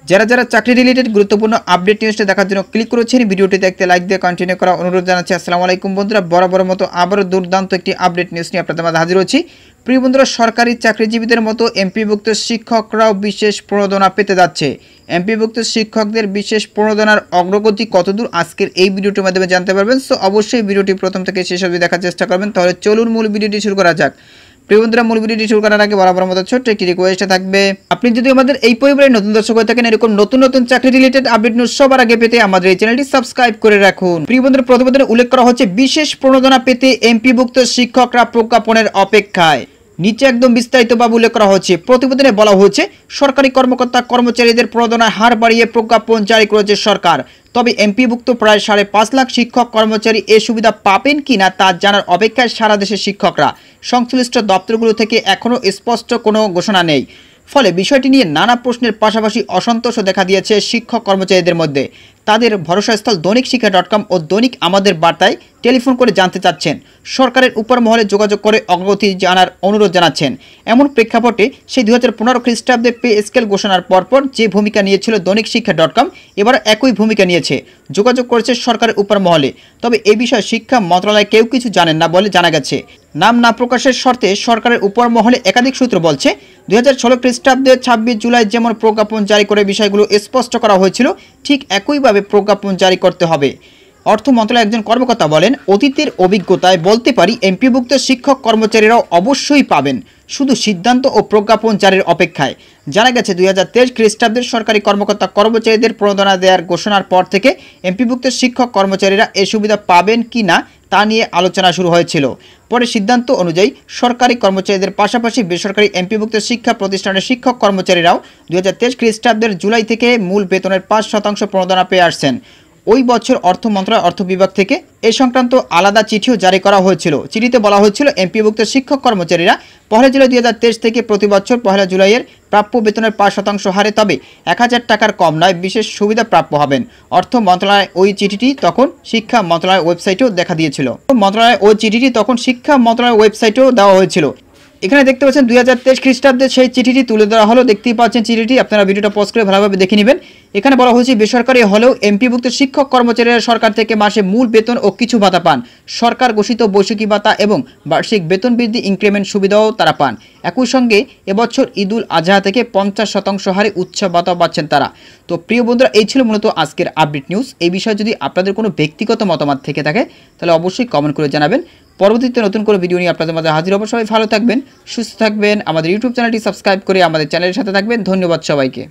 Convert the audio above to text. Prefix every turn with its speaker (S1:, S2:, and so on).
S1: যারা যারা চাকরি রিলেটেড গুরুত্বপূর্ণ আপডেট নিউজটা দেখার জন্য ক্লিক করেছেন, ভিডিওটি দেখতে লাইক দিয়ে কন্টিনিউ করা অনুরোধ জানাচ্ছি। আসসালামু আলাইকুম বন্ধুরা, বরাবর মতো আবারও দুর্দান্ত একটি আপডেট নিউজ নিয়ে আপনাদের মাঝে হাজির হচ্ছি। প্রিয় বন্ধুরা, সরকারি চাকরিজীবীদের মতো এমপিভুক্ত শিক্ষকরাও বিশেষ প্রণোদনা পেতে যাচ্ছে। এমপিভুক্ত শিক্ষকদের বিশেষ প্রণোদনার অগ্রগতি কতদূর আজকের এই ভিডিওটির মাধ্যমে জানতে পারবেন। সো অবশ্যই ভিডিওটি প্রথম থেকে শেষ অবধি দেখার চেষ্টা করবেন। তাহলে চলুন মূল ভিডিওটি শুরু করা যাক। প্রিয় বন্ধুরা, মূল ভিডিওটি শুরু করার আগে বরাবর মতো ছোট্ট একটি রিকোয়েস্ট থাকবে, আপনি যদি আমাদের এই পরিবারের নতুন দর্শক হয়ে থাকেন, এরকম নতুন নতুন চাকরি রিলেটেড আপডেট নিউজ সবার আগে পেতে আমাদের এই চ্যানেলটি সাবস্ক্রাইব করে রাখুন। প্রিয় বন্ধুরা, প্রতিবেদনে উল্লেখ করা হচ্ছে বিশেষ প্রণোদনা পেতে এমপিভুক্ত শিক্ষকরা প্রজ্ঞাপনের অপেক্ষায়। নিচে একদম বিস্তারিতভাবে উল্লেখ করা হচ্ছে। প্রতিবেদনে বলা হচ্ছে সরকারি কর্মকর্তা কর্মচারীদের প্রণোদনার হার বাড়িয়ে প্রজ্ঞাপন জারি করেছে সরকার। তবে এমপিভুক্ত প্রায় 5.5 লাখ শিক্ষক কর্মচারী এ সুবিধা পাবেন কিনা তা জানার অপেক্ষায় সারা দেশের শিক্ষকরা। সংশ্লিষ্ট দপ্তরগুলো থেকে এখনও স্পষ্ট কোনো ঘোষণা নেই। ফলে বিষয়টি নিয়ে নানা প্রশ্নের পাশাপাশি অসন্তোষও দেখা দিয়েছে শিক্ষক কর্মচারীদের মধ্যে। তাদের ভরসাস্থল দৈনিক শিক্ষা.com ও দৈনিক আমাদের বার্তায় টেলিফোন করে জানতে চাচ্ছেন, সরকারের উপর মহলে যোগাযোগ করে অগ্রগতি জানার অনুরোধ জানাচ্ছেন। এমন প্রেক্ষাপটে সেই 2015 খ্রিস্টাব্দে পে স্কেল ঘোষণার পরপর যে ভূমিকা নিয়েছিল দৈনিক শিক্ষা.com, এবার একই ভূমিকা নিয়েছে, যোগাযোগ করেছে সরকারের উপর মহলে। তবে এই বিষয়ে শিক্ষা মন্ত্রণালয় কেউ কিছু জানেন না বলে জানা গেছে। নাম না প্রকাশের শর্তে সরকারের উপর মহলে একাধিক সূত্র বলছে, 2016 খ্রিস্টাব্দে 26 জুলাই যেমন প্রজ্ঞাপন জারি করে বিষয়গুলো স্পষ্ট করা হয়েছিল, ঠিক একইভাবে প্রজ্ঞাপন জারি করতে হবে। অর্থ মন্ত্রণালয়ের একজন কর্মকর্তা বলেন, অতীতের অভিজ্ঞতায় বলতে পারি এমপিভুক্ত শিক্ষক কর্মচারীরাও অবশ্যই পাবেন, শুধু সিদ্ধান্ত ও প্রজ্ঞাপন জারির অপেক্ষায়। জানা গেছে 2023 খ্রিস্টাব্দের সরকারি কর্মকর্তা কর্মচারীদের প্রণোদনা দেওয়ার ঘোষণার পর থেকে এমপিভুক্ত শিক্ষক কর্মচারীরা এই সুবিধা পাবেন কি না তা নিয়ে আলোচনা শুরু হয়েছিল। পরে সিদ্ধান্ত অনুযায়ী সরকারি কর্মচারীদের পাশাপাশি বেসরকারি এমপিভুক্ত শিক্ষা প্রতিষ্ঠানের শিক্ষক কর্মচারীরাও 2023 খ্রিস্টাব্দের জুলাই থেকে মূল বেতনের 5% প্রণোদনা পেয়ে আসছেন। ওই বছর অর্থ মন্ত্রণালয় অর্থ বিভাগ থেকে এ সংক্রান্ত আলাদা চিঠিও জারি করা হয়েছিল। চিঠিতে বলা হয়েছিল এমপিভুক্ত শিক্ষক কর্মচারীরা 1 জুলাই 2023 থেকে প্রতি বছর 1 জুলাইয়ের প্রাপ্য বেতনের 5% হারে, তবে 1000 টাকার কম নয়, বিশেষ সুবিধা প্রাপ্য হবেন। অর্থ মন্ত্রণালয় ওই চিঠিটি তখন শিক্ষা মন্ত্রণালয়ের ওয়েবসাইটেও দেখা দিয়েছিল। শিক্ষা মন্ত্রণালয়ের ওয়েবসাইটেও দেওয়া হয়েছিল। এখানে দেখতে পাচ্ছেন 2023 খ্রিস্টাব্দে সেই চিঠিটি তুলে ধরা হলো। দেখতেই পাচ্ছেন চিঠিটি, আপনারা ভিডিওটা পজ করে ভালোভাবে দেখে নেবেন। এখানে বলা হয়েছে বেসরকারি হলেও এমপিভুক্ত শিক্ষক কর্মচারীরা সরকার থেকে মাসে মূল বেতন ও কিছু ভাতা পান। সরকার ঘোষিত বৈশাখী ভাতা এবং বার্ষিক বেতন বৃদ্ধি ইনক্রিমেন্ট সুবিধাও তারা পান। একই সঙ্গে এবছর ঈদুল আজহা থেকে 50% হারে উৎসব ভাতাও পাচ্ছেন তারা। তো প্রিয় বন্ধুরা, এই ছিল মূলত আজকের আপডেট নিউজ। এই বিষয়ে যদি আপনাদের কোনো ব্যক্তিগত মতামত থেকে থাকে তাহলে অবশ্যই কমেন্ট করে জানাবেন। পরবর্তীতে নতুন করে ভিডিও নিয়ে আপনাদের মাঝে হাজির হব। সবাই ভালো থাকবেন, সুস্থ থাকবেন, আমাদের ইউটিউব চ্যানেলটি সাবস্ক্রাইব করে আমাদের চ্যানেলের সাথে থাকবেন। ধন্যবাদ সবাইকে।